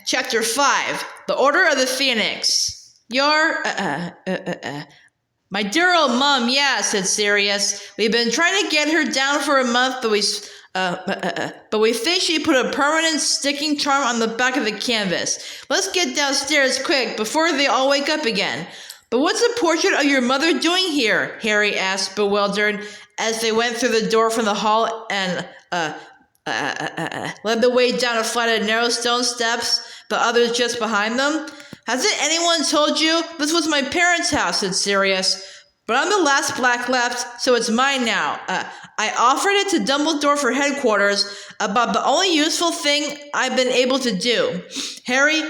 Chapter 5, The Order of the Phoenix. My dear old mom, yeah, said Sirius. We've been trying to get her down for a month, but we think she put a permanent sticking charm on the back of the canvas. Let's get downstairs quick, before they all wake up again. But what's the portrait of your mother doing here? Harry asked, bewildered, as they went through the door from the hall and, led the way down a flight of narrow stone steps, the others just behind them. Hasn't anyone told you? This was my parents' house, said Sirius. But I'm the last black left, so it's mine now. I offered it to Dumbledore for headquarters, about the only useful thing I've been able to do. Harry,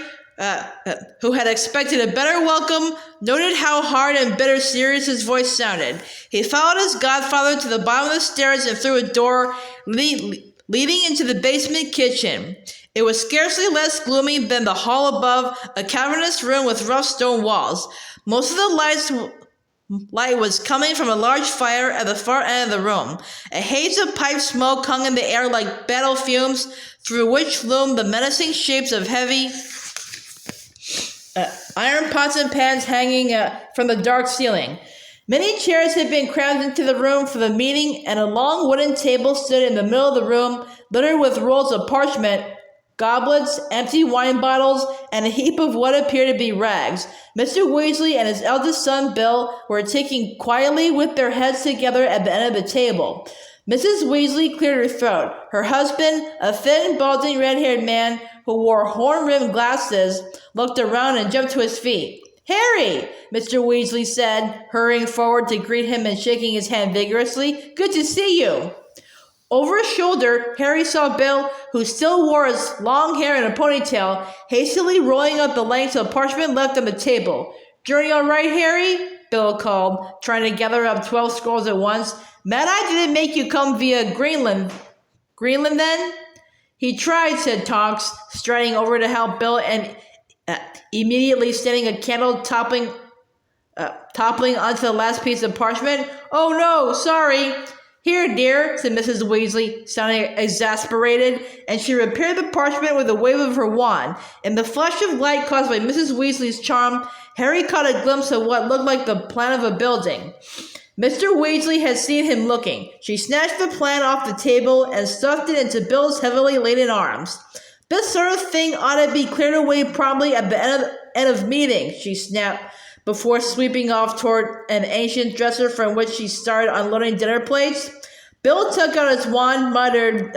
who had expected a better welcome, noted how hard and bitter Sirius's voice sounded. He followed his godfather to the bottom of the stairs and through a door leading into the basement kitchen. It was scarcely less gloomy than the hall above, a cavernous room with rough stone walls. Most of the light was coming from a large fire at the far end of the room. A haze of pipe smoke hung in the air like battle fumes, through which loomed the menacing shapes of heavy iron pots and pans hanging from the dark ceiling. Many chairs had been crammed into the room for the meeting, and a long wooden table stood in the middle of the room, littered with rolls of parchment, goblets, empty wine bottles, and a heap of what appeared to be rags. Mr. Weasley and his eldest son, Bill, were taking quietly with their heads together at the end of the table. Mrs. Weasley cleared her throat. Her husband, a thin, balding, red-haired man who wore horn-rimmed glasses, looked around and jumped to his feet. "Harry!" Mr. Weasley said, hurrying forward to greet him and shaking his hand vigorously. "Good to see you." Over his shoulder, Harry saw Bill, who still wore his long hair in a ponytail, hastily rolling up the lengths of parchment left on the table. "Journey all right, Harry?" Bill called, trying to gather up 12 scrolls at once. "Mad Eye didn't make you come via Greenland. Greenland, then?" "He tried," said Tonks, striding over to help Bill and immediately standing a candle toppling onto the last piece of parchment. "Oh no, sorry." "Here, dear," said Mrs. Weasley, sounding exasperated, and she repaired the parchment with a wave of her wand. In the flash of light caused by Mrs. Weasley's charm, Harry caught a glimpse of what looked like the plan of a building. Mr. Weasley had seen him looking. She snatched the plan off the table and stuffed it into Bill's heavily laden arms. "This sort of thing ought to be cleared away promptly at the end of meeting," she snapped, before sweeping off toward an ancient dresser from which she started unloading dinner plates. Bill took out his wand, muttered,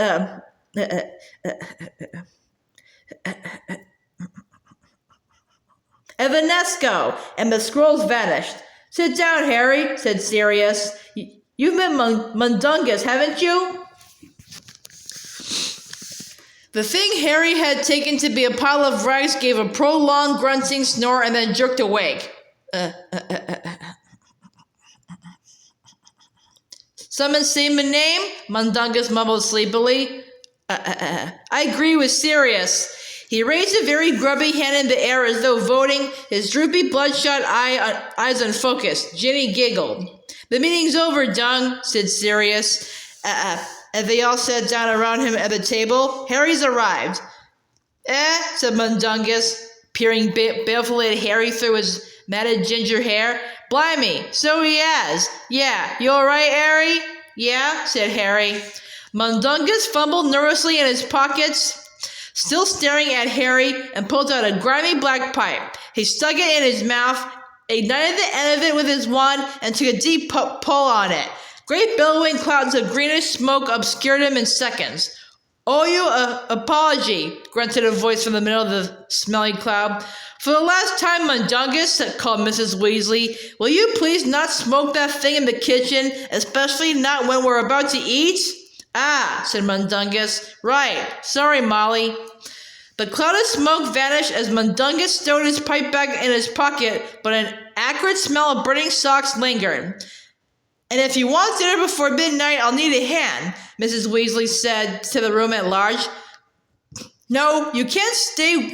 "Evanesco," and the scrolls vanished. "Sit down, Harry," said Sirius. "You've been Mundungus, haven't you?" The thing Harry had taken to be a pile of rags gave a prolonged grunting snore and then jerked awake. "Someone say my name?" Mundungus mumbled sleepily. I agree with Sirius." He raised a very grubby hand in the air as though voting, his droopy bloodshot eyes unfocused. Ginny giggled. "The meeting's over, Dung," said Sirius. As they all sat down around him at the table. "Harry's arrived." Said Mundungus, peering balefully at Harry through his matted ginger hair. "Blimey, so he has. Yeah, you all right, Harry?" "Yeah," said Harry. Mundungus fumbled nervously in his pockets, still staring at Harry, and pulled out a grimy black pipe. He stuck it in his mouth, ignited the end of it with his wand, and took a deep pull on it. Great billowing clouds of greenish smoke obscured him in seconds. "Owe you a apology," grunted a voice from the middle of the smelly cloud. "For the last time, Mundungus," called Mrs. Weasley, "will you please not smoke that thing in the kitchen, especially not when we're about to eat?" "Ah," said Mundungus. "Right. Sorry, Molly." The cloud of smoke vanished as Mundungus stowed his pipe back in his pocket, but an acrid smell of burning socks lingered. "And if you want dinner before midnight, I'll need a hand," Mrs. Weasley said to the room at large. "No, you can't stay...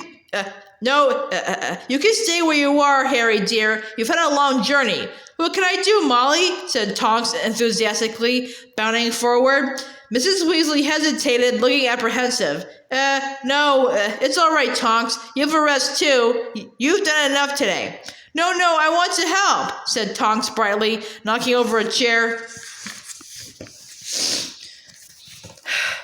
you can stay where you are, Harry, dear. You've had a long journey." "What can I do, Molly?" said Tonks enthusiastically, bounding forward. Mrs. Weasley hesitated, looking apprehensive. No, it's all right, Tonks. You have a rest too. You've done enough today. No, I want to help, said Tonks brightly, knocking over a chair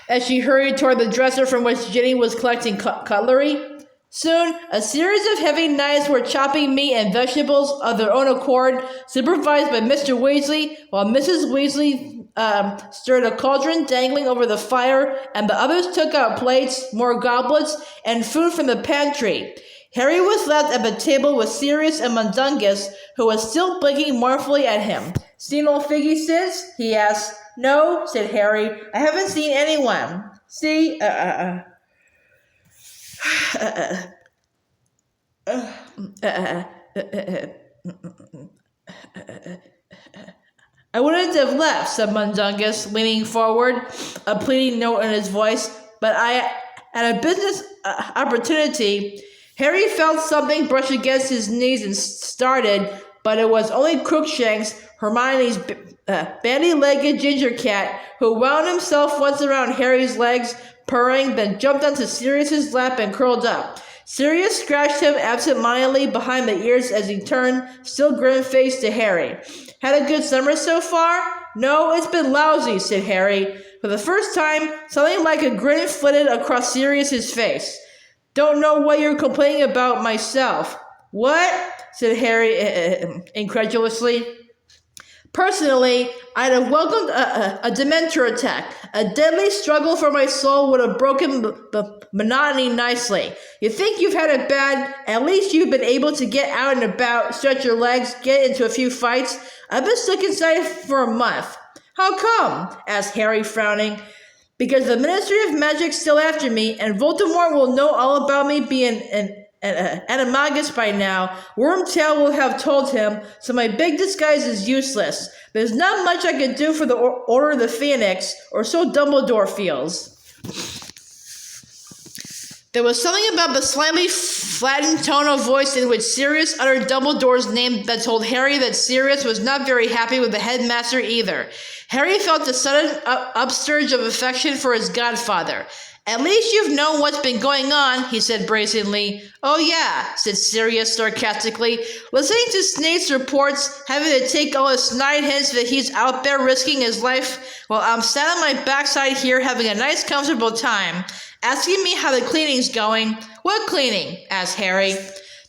as she hurried toward the dresser from which Ginny was collecting cutlery. Soon, a series of heavy knives were chopping meat and vegetables of their own accord, supervised by Mr. Weasley, while Mrs. Weasley stirred a cauldron dangling over the fire, and the others took out plates, more goblets, and food from the pantry. Harry was left at the table with Sirius and Mundungus, who was still blinking mournfully at him. "Seen old Figgy since?" he asked. "No," said Harry. "I haven't seen anyone." "See, I wouldn't have left," said Mundungus, leaning forward, a pleading note in his voice, "but I had a business opportunity." Harry felt something brush against his knees and started, but it was only Crookshanks, Hermione's bandy-legged ginger cat, who wound himself once around Harry's legs, purring, then jumped onto Sirius's lap and curled up. Sirius scratched him absent-mindedly behind the ears as he turned, still grim-faced, to Harry. "Had a good summer so far?" "No, it's been lousy," said Harry. For the first time, something like a grin flitted across Sirius's face. "Don't know what you're complaining about myself." "What?" said Harry incredulously. "Personally, I'd have welcomed a Dementor attack. A deadly struggle for my soul would have broken the monotony nicely. You think you've had it bad? At least you've been able to get out and about, stretch your legs, get into a few fights. I've been stuck inside for a month." "How come?" asked Harry, frowning. "Because the Ministry of Magic's still after me, and Voldemort will know all about me being an animagus by now. Wormtail will have told him, so my big disguise is useless. There's not much I can do for the Order of the Phoenix, or so Dumbledore feels." There was something about the slightly flattened tone of voice in which Sirius uttered Dumbledore's name that told Harry that Sirius was not very happy with the headmaster either. Harry felt a sudden upsurge of affection for his godfather. "At least you've known what's been going on," he said brazenly. "Oh yeah," said Sirius sarcastically. "Listening to Snape's reports, having to take all his snide hints that he's out there risking his life while I'm sat on my backside here having a nice comfortable time. Asking me how the cleaning's going." "What cleaning?" asked Harry.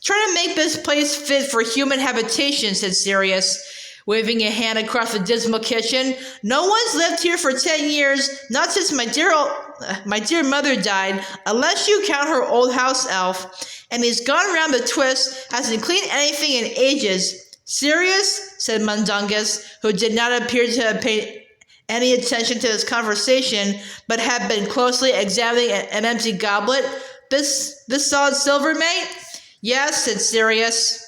"Trying to make this place fit for human habitation," said Sirius, waving a hand across the dismal kitchen. "No one's lived here for 10 years, not since my dear mother died, unless you count her old house elf. And he's gone round the twist, hasn't cleaned anything in ages." "Sirius," said Mundungus, who did not appear to have paid any attention to this conversation, but had been closely examining an empty goblet. This solid silver, mate?" "Yes," said Sirius,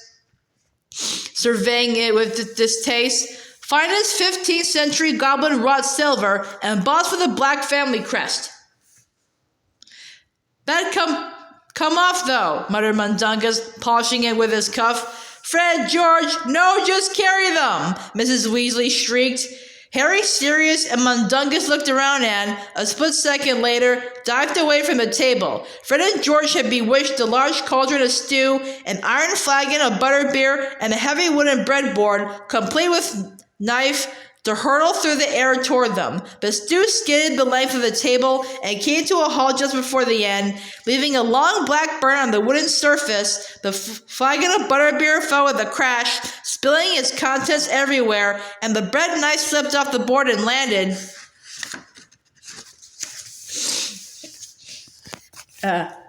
surveying it with distaste. "Finest 15th century goblin wrought silver, embossed with a black family crest." "That'd come off, though," muttered Mundungus, polishing it with his cuff. "Fred, George, no, just carry them," Mrs. Weasley shrieked. Harry, Sirius, and Mundungus looked around and, a split second later, dived away from the table. Fred and George had bewitched a large cauldron of stew, an iron flagon of butterbeer, and a heavy wooden breadboard, complete with knife, to hurtle through the air toward them. The stew skidded the length of the table and came to a halt just before the end, leaving a long black burn on the wooden surface. The flagon of butterbeer fell with a crash, spilling its contents everywhere, and the bread knife slipped off the board and landed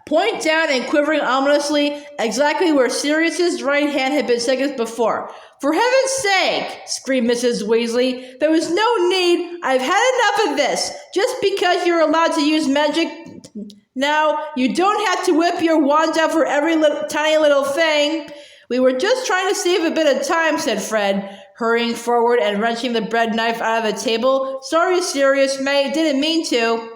point down and quivering ominously, exactly where Sirius's right hand had been seconds before. "For heaven's sake," screamed Mrs. Weasley, "there was no need. I've had enough of this. Just because you're allowed to use magic now, you don't have to whip your wands out for every tiny little thing." "We were just trying to save a bit of time," said Fred, hurrying forward and wrenching the bread knife out of the table. "Sorry, Sirius, mate. Didn't mean to."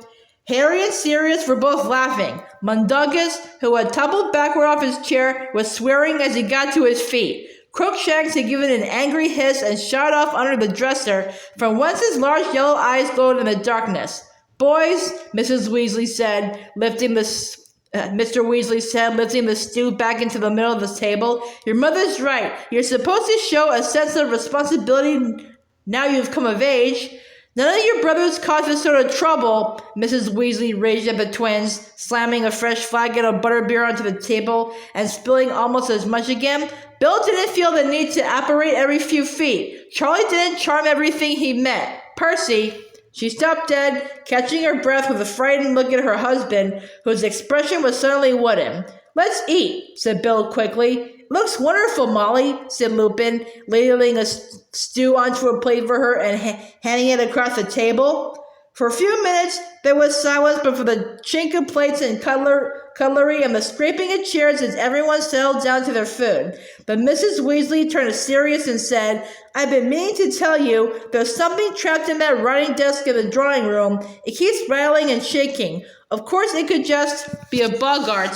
Harry and Sirius were both laughing. Mundungus, who had tumbled backward off his chair, was swearing as he got to his feet. Crookshanks had given an angry hiss and shot off under the dresser, from whence his large yellow eyes glowed in the darkness. Boys, Mrs. Weasley said, Mr. Weasley said, lifting the stew back into the middle of the table. Your mother's right. You're supposed to show a sense of responsibility now you've come of age. None of your brothers caused this sort of trouble, Mrs. Weasley raged at the twins, slamming a fresh flagon of butterbeer onto the table and spilling almost as much again. Bill didn't feel the need to apparate every few feet. Charlie didn't charm everything he met. Percy... She stopped dead, catching her breath with a frightened look at her husband, whose expression was suddenly wooden. Let's eat, said Bill quickly. It looks wonderful, Molly, said Lupin, ladling a stew onto a plate for her and handing it across the table. For a few minutes, there was silence, but for the chink of plates and cutlery and the scraping of chairs as everyone settled down to their food. But Mrs. Weasley turned serious and said, I've been meaning to tell you, there's something trapped in that writing desk in the drawing room. It keeps rattling and shaking. Of course, it could just be a Boggart.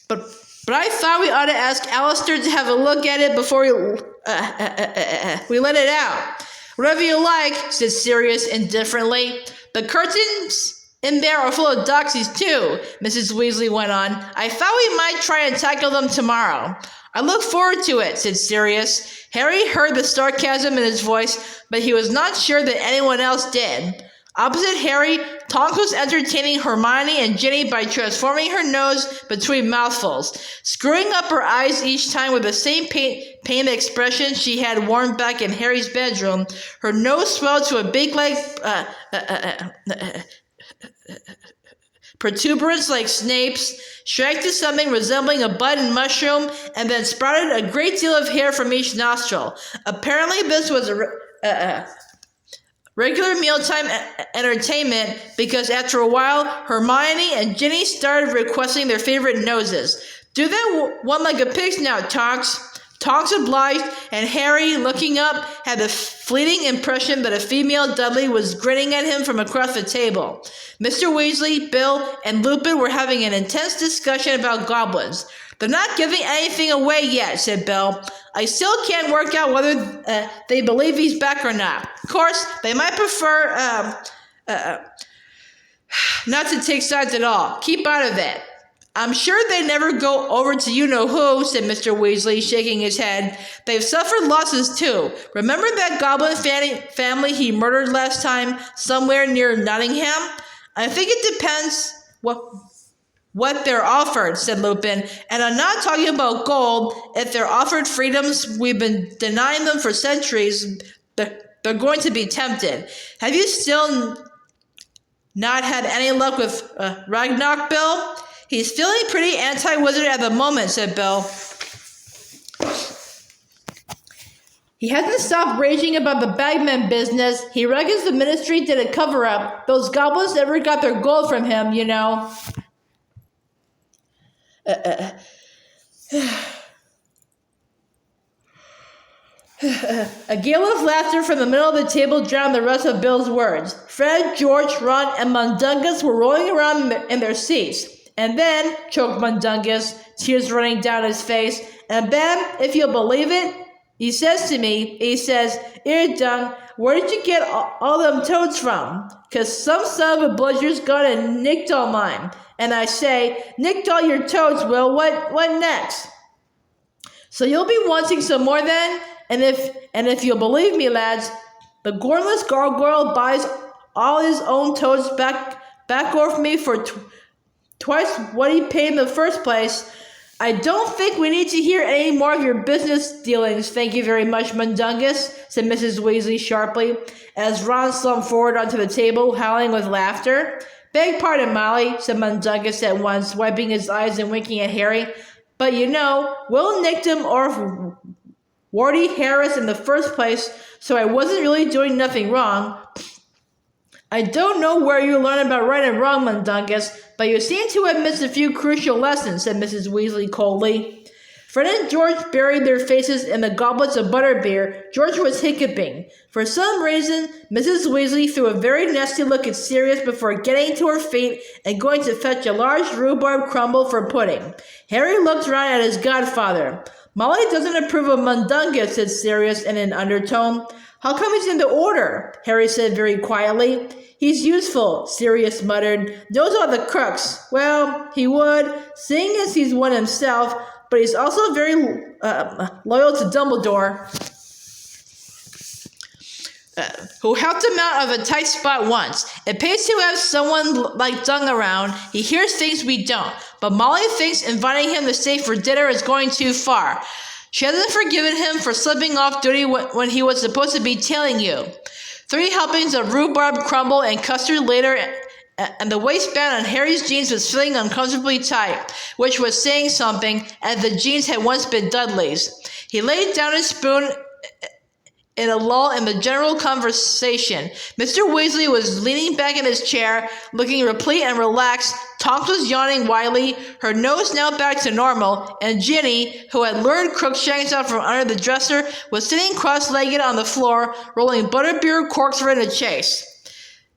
But I thought we ought to ask Alistair to have a look at it before we let it out. Whatever you like, said Sirius indifferently. The curtains in there are full of doxies too, Mrs. Weasley went on. I thought we might try and tackle them tomorrow. I look forward to it, said Sirius. Harry heard the sarcasm in his voice, but he was not sure that anyone else did. Opposite Harry, Tonks was entertaining Hermione and Ginny by transforming her nose between mouthfuls, screwing up her eyes each time with the same pained expression she had worn back in Harry's bedroom. Her nose swelled to a big protuberance like Snape's, shrank to something resembling a button mushroom, and then sprouted a great deal of hair from each nostril. Apparently this was a regular mealtime entertainment because after a while, Hermione and Ginny started requesting their favorite noses. Do that one like a pig's now, Tonks. Tonks obliged, and Harry, looking up, had the fleeting impression that a female Dudley was grinning at him from across the table. Mr. Weasley, Bill, and Lupin were having an intense discussion about goblins. They're not giving anything away yet, said Bill. I still can't work out whether they believe he's back or not. Of course, they might prefer not to take sides at all. Keep out of it. I'm sure they never go over to you-know-who, said Mr. Weasley, shaking his head. They've suffered losses, too. Remember that goblin family he murdered last time, somewhere near Nottingham? I think it depends what they're offered, said Lupin. And I'm not talking about gold. If they're offered freedoms we've been denying them for centuries, they're going to be tempted. Have you still not had any luck with Ragnarok, Bill? He's feeling pretty anti-wizard at the moment, said Bill. He hasn't stopped raging about the bagman business. He reckons the ministry did a cover-up. Those goblins never got their gold from him, you know. A gale of laughter from the middle of the table drowned the rest of Bill's words. Fred, George, Ron, and Mundungus were rolling around in their seats. And then, choked Mundungus, tears running down his face, and then, if you'll believe it, he says, Dung, where did you get all them toads from? 'Cause some son of a bludger's gone and nicked all mine. And I say, nicked all your toads, Will, what next? So you'll be wanting some more then? And if you'll believe me, lads, the gormless gargoyle buys all his own toads back off me for twice what he paid in the first place. I don't think we need to hear any more of your business dealings, thank you very much, Mundungus, said Mrs. Weasley sharply, as Ron slumped forward onto the table, howling with laughter. Beg pardon, Molly, said Mundungus at once, wiping his eyes and winking at Harry. But you know, Will nicked him off Wardy Harris in the first place, so I wasn't really doing nothing wrong. I don't know where you learn about right and wrong, Mundungus, but you seem to have missed a few crucial lessons, said Mrs. Weasley coldly. Fred and George buried their faces in the goblets of butterbeer. George was hiccuping. For some reason, Mrs. Weasley threw a very nasty look at Sirius before getting to her feet and going to fetch a large rhubarb crumble for pudding. Harry looked round at his godfather. Molly doesn't approve of Mundungus, said Sirius in an undertone. How come he's in the order? Harry said very quietly. He's useful, Sirius muttered. Knows all the crooks. Well, he would, seeing as he's one himself, but he's also very loyal to Dumbledore, who helped him out of a tight spot once. It pays to have someone like Dung around. He hears things we don't, but Molly thinks inviting him to stay for dinner is going too far. She hasn't forgiven him for slipping off duty when he was supposed to be tailing you. 3 helpings of rhubarb crumble and custard later, and the waistband on Harry's jeans was feeling uncomfortably tight, which was saying something, as the jeans had once been Dudley's. He laid down his spoon in a lull in the general conversation. Mr. Weasley was leaning back in his chair, looking replete and relaxed. Tonks was yawning widely, her nose now back to normal, and Ginny, who had lured Crookshanks out from under the dresser, was sitting cross-legged on the floor, rolling butterbeer corks for a chase.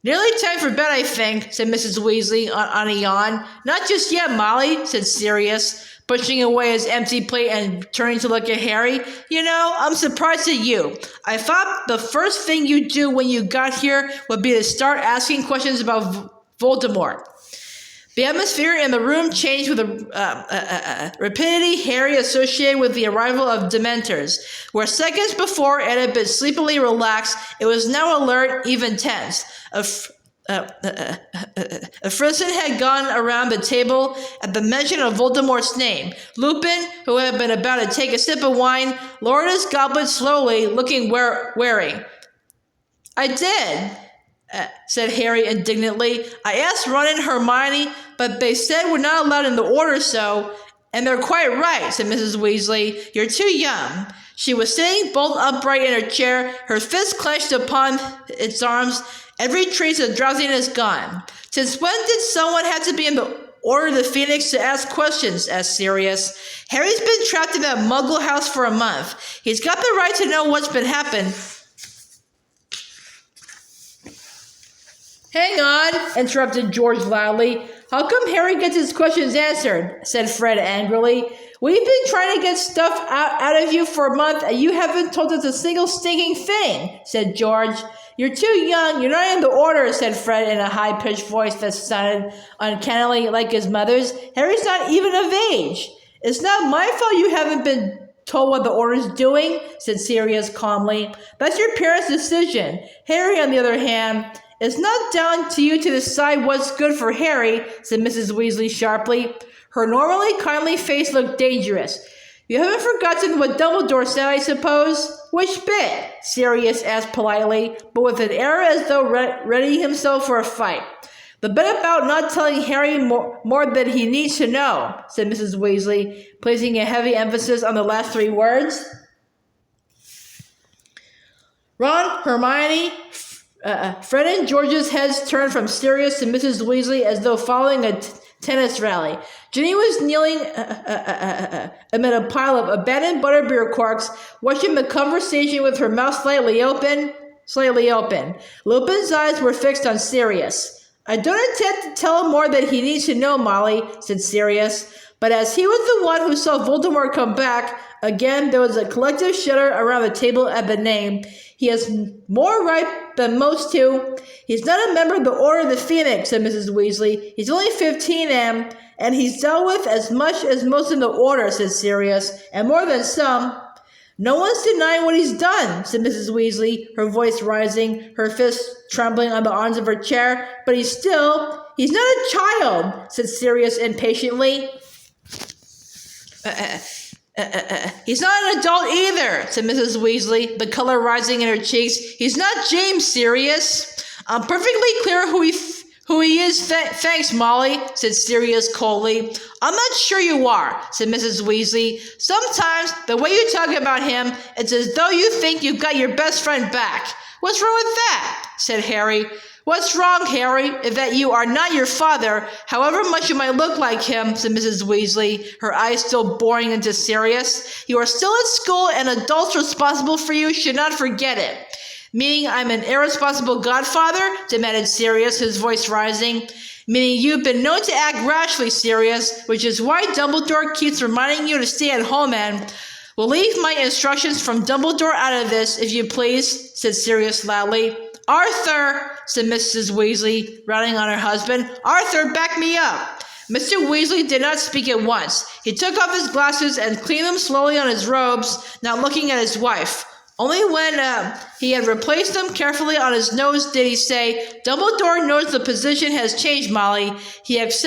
Nearly time for bed, I think, said Mrs. Weasley on a yawn. Not just yet, Molly, said Sirius, pushing away his empty plate and turning to look at Harry. You know, I'm surprised at you. I thought the first thing you'd do when you got here would be to start asking questions about Voldemort. The atmosphere in the room changed with a rapidity Harry associated with the arrival of Dementors. Where seconds before it had been sleepily relaxed, it was now alert, even tense. A frisson had gone around the table at the mention of Voldemort's name. Lupin, who had been about to take a sip of wine, lowered his goblet slowly, looking wary. I did, said Harry indignantly. I asked Ron and Hermione, but they said we're not allowed in the order, so... And they're quite right, said Mrs. Weasley. You're too young. She was sitting bolt upright in her chair, her fist clenched upon its arms, every trace of drowsiness gone. Since when did someone have to be in the Order of the Phoenix to ask questions? Asked Sirius. Harry's been trapped in that muggle house for a month. He's got the right to know what's been happening. Hang on, interrupted George loudly. How come Harry gets his questions answered? Said Fred angrily. We've been trying to get stuff out of you for a month, and you haven't told us a single stinking thing, said George. You're too young. You're not in the order, said Fred in a high-pitched voice that sounded uncannily like his mother's. Harry's not even of age. It's not my fault you haven't been told what the order's doing, said Sirius calmly. That's your parents' decision. Harry, on the other hand, it's not down to you to decide what's good for Harry, said Mrs. Weasley sharply. Her normally kindly face looked dangerous. You haven't forgotten what Dumbledore said, I suppose? Which bit? Sirius asked politely, but with an air as though readying himself for a fight. The bit about not telling Harry more than he needs to know, said Mrs. Weasley, placing a heavy emphasis on the last 3 words. Ron, Hermione, Fred and George's heads turned from Sirius to Mrs. Weasley as though following a tennis rally. Ginny was kneeling amid a pile of abandoned butterbeer corks, watching the conversation with her mouth slightly open. Lupin's eyes were fixed on Sirius. I don't intend to tell him more than he needs to know, Molly, said Sirius. But as he was the one who saw Voldemort come back, again there was a collective shudder around the table at the name. He has more right than most to. He's not a member of the Order of the Phoenix, said Mrs. Weasley. He's only 15, and he's dealt with as much as most in the Order, said Sirius, and more than some. No one's denying what he's done, said Mrs. Weasley, her voice rising, her fists trembling on the arms of her chair. But he's not a child, said Sirius impatiently. He's not an adult either, said Mrs. Weasley, the color rising in her cheeks. He's not James, Sirius. I'm perfectly clear who he is. Thanks, Molly, said Sirius coldly. I'm not sure you are, said Mrs. Weasley. Sometimes, the way you talk about him, it's as though you think you've got your best friend back. What's wrong with that? Said Harry. What's wrong, Harry, is that you are not your father, however much you might look like him, said Mrs. Weasley, her eyes still boring into Sirius. You are still at school, and adults responsible for you should not forget it. Meaning I'm an irresponsible godfather? Demanded Sirius, his voice rising. Meaning you've been known to act rashly, Sirius, which is why Dumbledore keeps reminding you to stay at home and... We'll leave my instructions from Dumbledore out of this, if you please, said Sirius loudly. Arthur, said Mrs. Weasley, rallying on her husband. Arthur, back me up. Mr. Weasley did not speak at once. He took off his glasses and cleaned them slowly on his robes, not looking at his wife. Only when he had replaced them carefully on his nose did he say, Dumbledore knows the position has changed, Molly. He accepts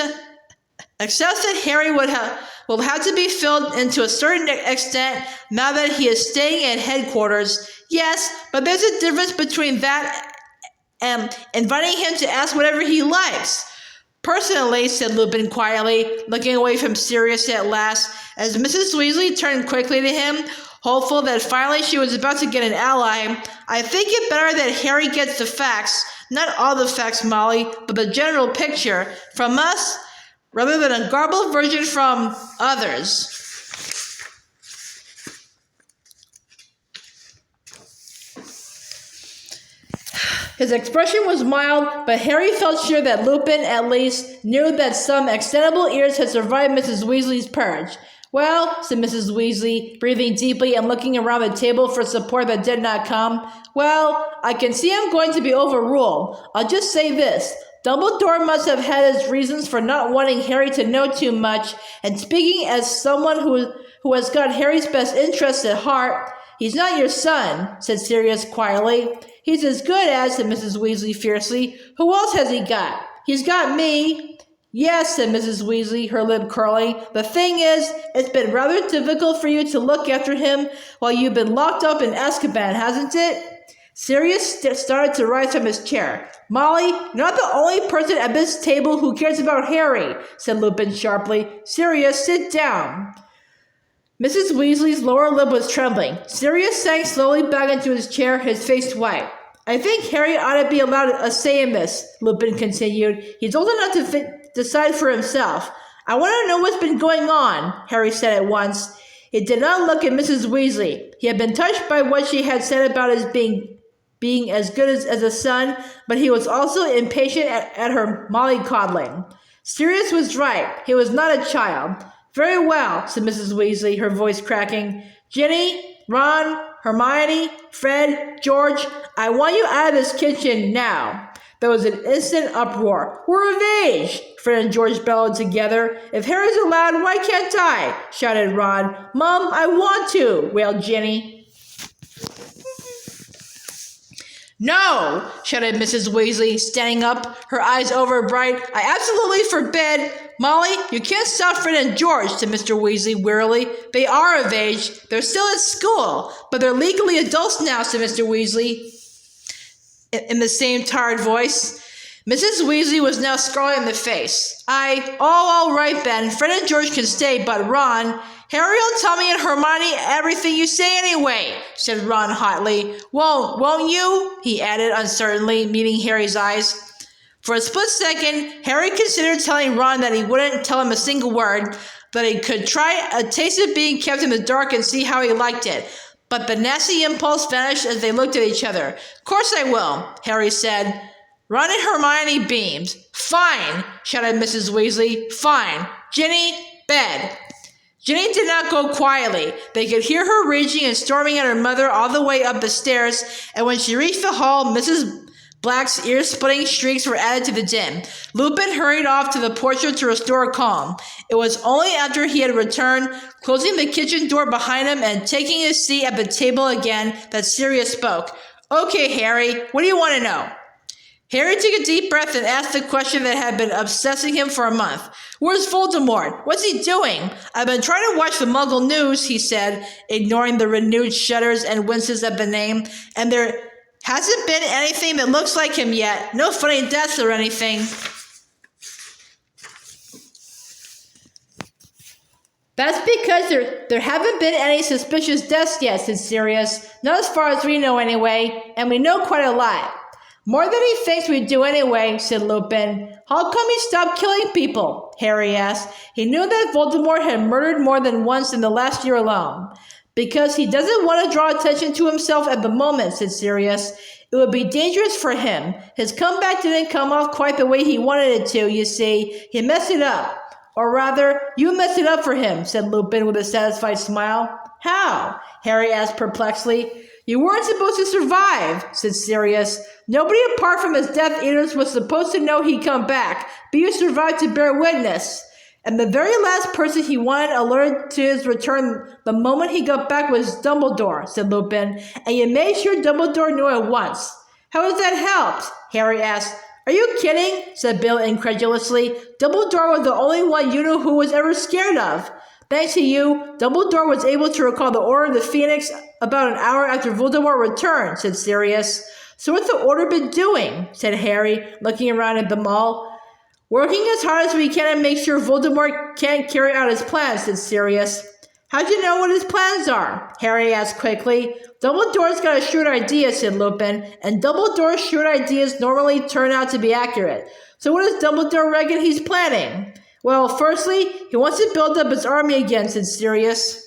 that Harry will have to be filled into a certain extent now that he is staying at headquarters. Yes, but there's a difference between that and inviting him to ask whatever he likes. Personally, said Lupin quietly, looking away from Sirius at last, as Mrs. Weasley turned quickly to him, hopeful that finally she was about to get an ally, I think it better that Harry gets the facts, not all the facts, Molly, but the general picture, from us, rather than a garbled version from others. His expression was mild, but Harry felt sure that Lupin, at least, knew that some extendable ears had survived Mrs. Weasley's purge. Well, said Mrs. Weasley, breathing deeply and looking around the table for support that did not come. Well, I can see I'm going to be overruled. I'll just say this. Dumbledore must have had his reasons for not wanting Harry to know too much, and speaking as someone who has got Harry's best interests at heart, he's not your son, said Sirius quietly. He's as good as, said Mrs. Weasley fiercely. Who else has he got? He's got me. Yes, said Mrs. Weasley, her lip curling. The thing is, it's been rather difficult for you to look after him while you've been locked up in Azkaban, hasn't it? Sirius started to rise from his chair. Molly, you're not the only person at this table who cares about Harry, said Lupin sharply. Sirius, sit down. Mrs. Weasley's lower lip was trembling. Sirius sank slowly back into his chair, his face white. I think Harry ought to be allowed a say in this, Lupin continued. He's old enough to decide for himself. I want to know what's been going on, Harry said at once. He did not look at Mrs. Weasley. He had been touched by what she had said about his being as good as a son, but he was also impatient at her mollycoddling. Sirius was right. He was not a child. Very well, said Mrs. Weasley, her voice cracking. Ginny, Ron, Hermione, Fred, George, I want you out of this kitchen now. There was an instant uproar. We're of age, Fred and George bellowed together. If Harry's allowed, why can't I? Shouted Ron. Mom, I want to, wailed Ginny. No, shouted Mrs. Weasley, standing up, her eyes overbright. I absolutely forbid. Molly, you can't stop Fred and George, said Mr. Weasley wearily. They are of age. They're still at school, but they're legally adults now, said Mr. Weasley, in the same tired voice. Mrs. Weasley was now scarlet in the face. All right, Ben. Fred and George can stay, but Ron, Harry will tell me and Hermione everything you say anyway, said Ron hotly. Won't you? He added uncertainly, meeting Harry's eyes. For a split second, Harry considered telling Ron that he wouldn't tell him a single word, that he could try a taste of being kept in the dark and see how he liked it. But the nasty impulse vanished as they looked at each other. Of course I will, Harry said. Ron and Hermione beamed. Fine, shouted Mrs. Weasley. Fine. Ginny, bed. Ginny did not go quietly. They could hear her raging and storming at her mother all the way up the stairs, and when she reached the hall, Mrs. Black's ear-splitting shrieks were added to the din. Lupin hurried off to the porch to restore calm. It was only after he had returned, closing the kitchen door behind him and taking his seat at the table again, that Sirius spoke. Okay, Harry, what do you want to know? Harry took a deep breath and asked the question that had been obsessing him for a month. Where's Voldemort? What's he doing? I've been trying to watch the Muggle news, he said, ignoring the renewed shudders and winces at the name, and there hasn't been anything that looks like him yet. No funny deaths or anything. That's because there haven't been any suspicious deaths yet, said Sirius. Not as far as we know anyway, and we know quite a lot. More than he thinks we do anyway, said Lupin. How come he stopped killing people? Harry asked. He knew that Voldemort had murdered more than once in the last year alone. Because he doesn't want to draw attention to himself at the moment, said Sirius. It would be dangerous for him. His comeback didn't come off quite the way he wanted it to, you see. He messed it up. Or rather, you messed it up for him, said Lupin with a satisfied smile. How? Harry asked perplexedly. You weren't supposed to survive, said Sirius. Nobody apart from his Death Eaters was supposed to know he'd come back, but you survived to bear witness. And the very last person he wanted alerted to his return the moment he got back was Dumbledore, said Lupin, and you made sure Dumbledore knew at once. How has that helped? Harry asked. Are you kidding? Said Bill incredulously. Dumbledore was the only one you knew who was ever scared of. Thanks to you, Dumbledore was able to recall the Order of the Phoenix about an hour after Voldemort returned, said Sirius. So what's the Order been doing? Said Harry, looking around at them all. Working as hard as we can to make sure Voldemort can't carry out his plans, said Sirius. How'd you know what his plans are? Harry asked quickly. Dumbledore's got a shrewd idea, said Lupin, and Dumbledore's shrewd ideas normally turn out to be accurate. So what does Dumbledore reckon he's planning? Well, firstly, he wants to build up his army again, said Sirius.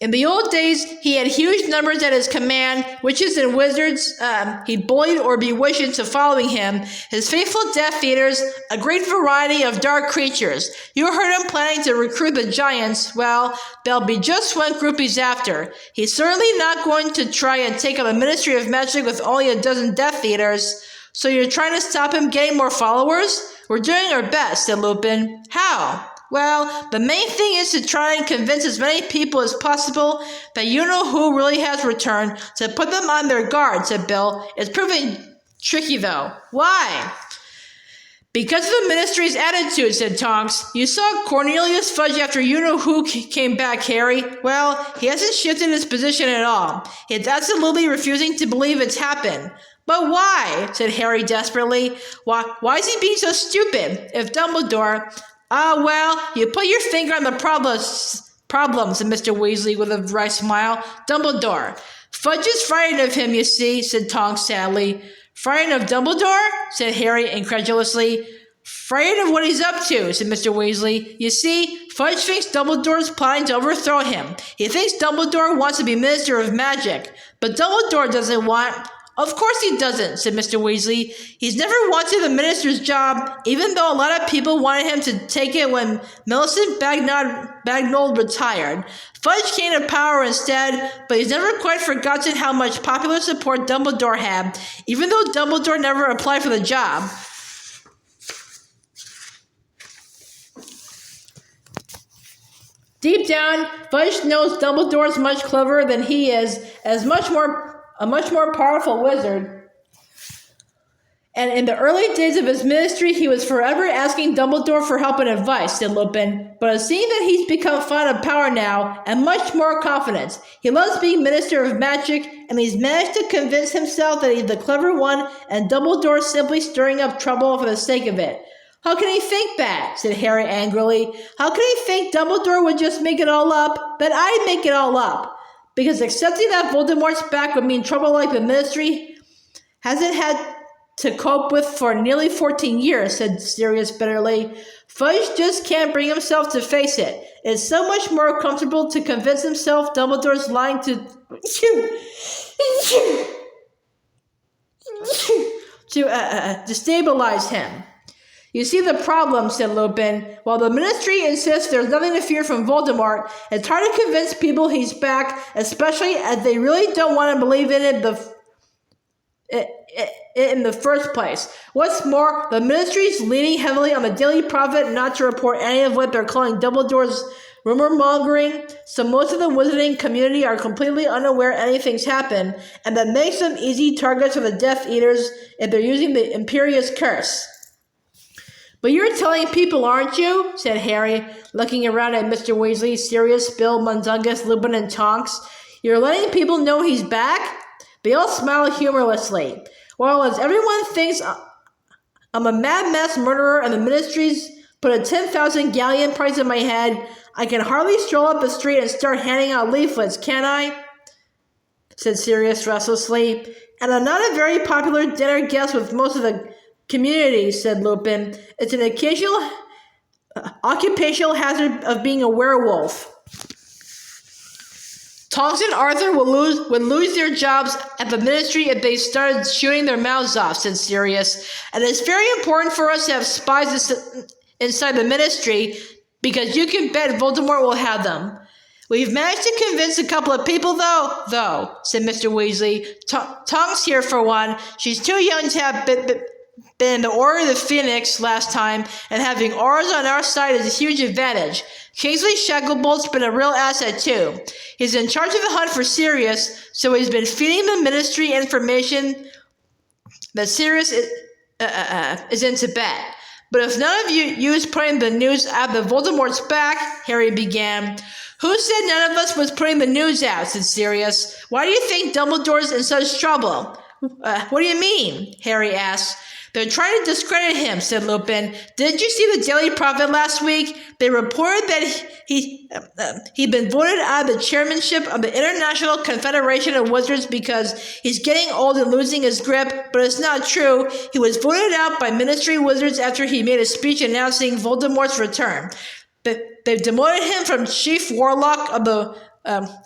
In the old days, he had huge numbers at his command, witches and wizards he bullied or bewitched into following him, his faithful Death Eaters, a great variety of dark creatures. You heard him planning to recruit the giants. Well, there'll be just one group he's after. He's certainly not going to try and take up a Ministry of Magic with only a dozen Death Eaters. So you're trying to stop him getting more followers? We're doing our best, said Lupin. How? Well, the main thing is to try and convince as many people as possible that you-know-who really has returned, to put them on their guard, said Bill. It's proving tricky, though. Why? Because of the Ministry's attitude, said Tonks. You saw Cornelius Fudge after you-know-who came back, Harry. Well, he hasn't shifted his position at all. He's absolutely refusing to believe it's happened. But why? Said Harry desperately. Why is he being so stupid? If Dumbledore... well, you put your finger on the problems, said Mr. Weasley with a wry smile. Dumbledore. Fudge is frightened of him, you see, said Tonks sadly. Frightened of Dumbledore? Said Harry incredulously. Frightened of what he's up to, said Mr. Weasley. You see, Fudge thinks Dumbledore's plotting to overthrow him. He thinks Dumbledore wants to be Minister of Magic. But Dumbledore doesn't want... Of course he doesn't, said Mr. Weasley. He's never wanted the minister's job, even though a lot of people wanted him to take it when Millicent Bagnold retired. Fudge came to power instead, but he's never quite forgotten how much popular support Dumbledore had, even though Dumbledore never applied for the job. Deep down, Fudge knows Dumbledore's much cleverer than he is, as a much more powerful wizard. And in the early days of his ministry, he was forever asking Dumbledore for help and advice, said Lupin. But seeing that he's become fond of power now, and much more confidence, he loves being Minister of Magic, and he's managed to convince himself that he's the clever one, and Dumbledore's simply stirring up trouble for the sake of it. How can he think that? Said Harry angrily. How can he think Dumbledore would just make it all up? That I'd make it all up? Because accepting that Voldemort's back would mean trouble like the Ministry hasn't had to cope with for nearly 14 years, said Sirius bitterly. Fudge just can't bring himself to face it. It's so much more comfortable to convince himself Dumbledore's lying to destabilize him. You see the problem, said Lupin. While the Ministry insists there's nothing to fear from Voldemort, it's hard to convince people he's back, especially as they really don't want to believe in it in the first place. What's more, the Ministry's leaning heavily on the Daily Prophet not to report any of what they're calling Dumbledore's rumor-mongering, so most of the wizarding community are completely unaware anything's happened, and that makes them easy targets for the Death Eaters if they're using the Imperious Curse. But you're telling people, aren't you? Said Harry, looking around at Mr. Weasley, Sirius, Bill, Mundungus, Lupin, and Tonks. You're letting people know he's back? They all smile humorlessly. Well, as everyone thinks I'm a mad mass murderer and the Ministry's put a 10,000 galleon price on my head, I can hardly stroll up the street and start handing out leaflets, can I? Said Sirius restlessly. And I'm not a very popular dinner guest with most of the community, said Lupin. It's an occasional occupational hazard of being a werewolf. Tonks and Arthur would lose their jobs at the Ministry if they started shooting their mouths off, said Sirius. And it's very important for us to have spies inside the Ministry. because you can bet Voldemort will have them. We've managed to convince a couple of people, though, said Mr. Weasley. Tonks here for one. She's too young to have been in the Order of the Phoenix last time, and having auras on our side is a huge advantage. Kingsley Shacklebolt's been a real asset, too. He's in charge of the hunt for Sirius, so he's been feeding the Ministry information that Sirius is in Tibet. But if none of you is putting the news out of Voldemort's back, Harry began. Who said none of us was putting the news out, said Sirius. Why do you think Dumbledore's in such trouble? What do you mean? Harry asked. They're trying to discredit him, said Lupin. Didn't you see the Daily Prophet last week? They reported that he'd been voted out of the chairmanship of the International Confederation of Wizards because he's getting old and losing his grip, but it's not true. He was voted out by Ministry Wizards after he made a speech announcing Voldemort's return. They've demoted him from Chief Warlock of the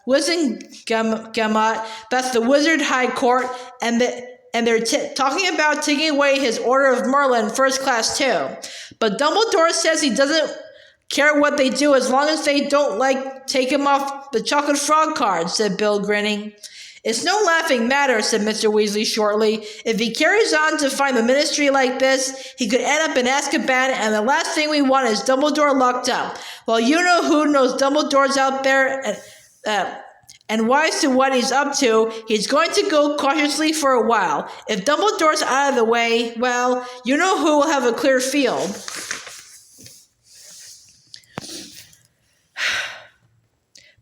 Wizengamot, that's the Wizard High Court, and they're talking about taking away his Order of Merlin First Class too. But Dumbledore says he doesn't care what they do as long as they don't, take him off the Chocolate Frog card, said Bill, grinning. It's no laughing matter, said Mr. Weasley shortly. If he carries on to find the Ministry like this, he could end up in Azkaban, and the last thing we want is Dumbledore locked up. Well, you know who knows Dumbledore's out there, and wise to what he's up to, he's going to go cautiously for a while. If Dumbledore's out of the way, well, you know who will have a clear field.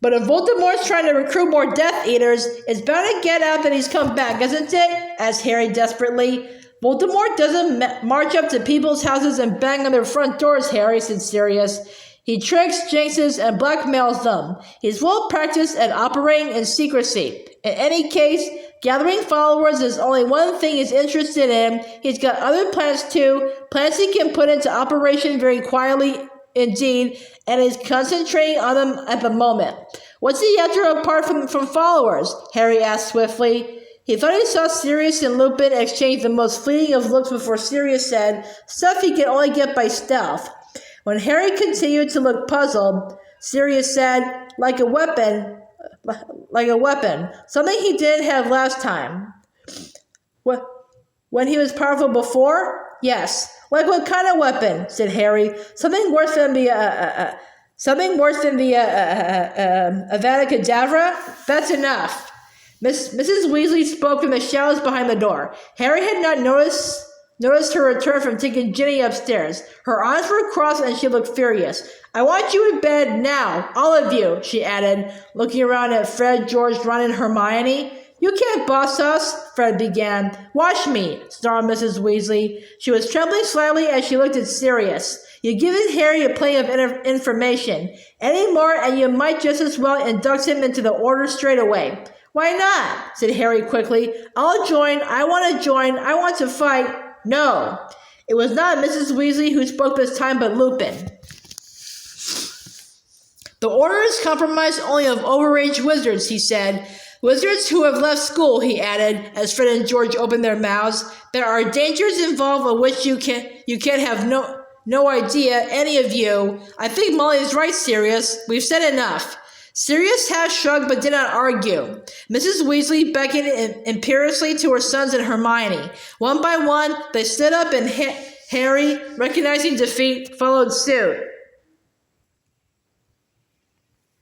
But if Voldemort's trying to recruit more Death Eaters, it's bound to get out that he's come back, isn't it? Asked Harry desperately. Voldemort doesn't march up to people's houses and bang on their front doors, Harry, said Sirius. He tricks, jinxes, and blackmails them. He's well practiced at operating in secrecy. In any case, gathering followers is only one thing he's interested in. He's got other plans too, plans he can put into operation very quietly indeed, and is concentrating on them at the moment. What's he after apart from followers? Harry asked swiftly. He thought he saw Sirius and Lupin exchange the most fleeting of looks before Sirius said, stuff he can only get by stealth. When Harry continued to look puzzled, Sirius said, like a weapon, something he didn't have last time. What? When he was powerful before? Yes. Like what kind of weapon? Said Harry. Something worse than the Avada Kedavra? That's enough. Mrs. Weasley spoke from the shadows behind the door. Harry had not noticed her return from taking Ginny upstairs. Her arms were crossed and she looked furious. I want you in bed now, all of you, she added, looking around at Fred, George, Ron, and Hermione. You can't boss us, Fred began. Watch me, snarled Mrs. Weasley. She was trembling slightly as she looked at Sirius. You've given Harry a plenty of information. Any more and you might just as well induct him into the order straight away. Why not? Said Harry quickly. I'll join. I want to fight. No. It was not Mrs. Weasley who spoke this time, but Lupin. The order is comprised only of overage wizards, he said. Wizards who have left school, he added, as Fred and George opened their mouths. There are dangers involved of which you can have no idea, any of you. I think Molly is right, Sirius. We've said enough. Sirius half shrugged but did not argue. Mrs. Weasley beckoned imperiously to her sons and Hermione. One by one, they stood up and Harry, recognizing defeat, followed suit.